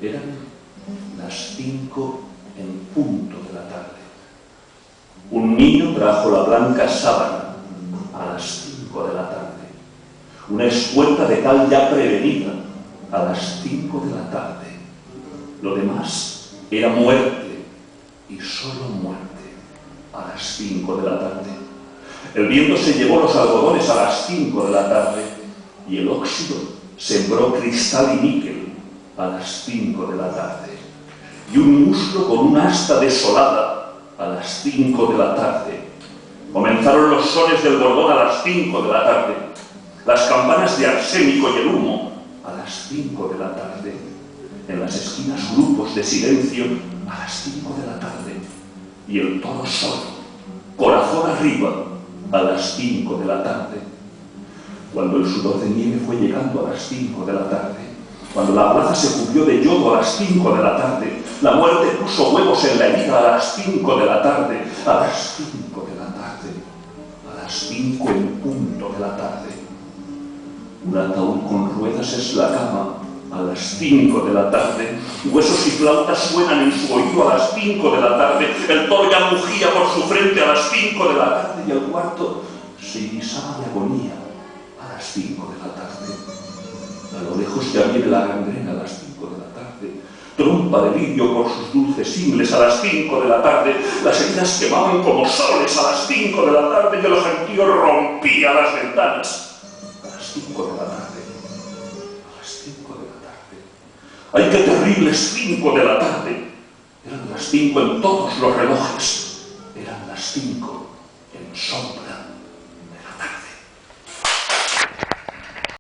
Eran las 5 en punto de la tarde. Un niño trajo la blanca sábana a las 5 de la tarde. Una espuerta de cal ya prevenida a las 5 de la tarde. Lo demás era muerte, y solo muerte, a las 5 de la tarde. El viento se llevó los algodones a las 5 de la tarde, y el óxido sembró cristal y níquel a las 5 de la tarde. Y un muslo con un asta desolada a las 5 de la tarde. Comenzaron los sones del bordón a las 5 de la tarde. Las campanas de arsénico y el humo a las 5 de la tarde. En las esquinas grupos de silencio a las 5 de la tarde. Y el toro solo, corazón arriba, a las 5 de la tarde. Cuando el sudor de nieve fue llegando a las 5 de la tarde, cuando la plaza se cubrió de yodo a las 5 de la tarde, la muerte puso huevos en la herida a las 5 de la tarde, a las 5 de la tarde, a las 5 en punto de la tarde. Un ataúd con ruedas es la cama a las 5 de la tarde, huesos y flautas suenan en su oído a las 5 de la tarde, el toro ya mugía por su frente a las 5 de la tarde y el cuarto se irisaba de agonía a las 5 de la tarde. A lo lejos ya viene la gangrena a las 5 de la tarde, trompa de lirio por sus dulces ingles a las 5 de la tarde, las heridas quemaban como soles a las 5 de la tarde y el gentío rompía las ventanas a las 5 de la tarde. A las 5 de la tarde. ¡Ay, qué terribles 5 de la tarde! Eran las 5 en todos los relojes, eran las 5 en sombra.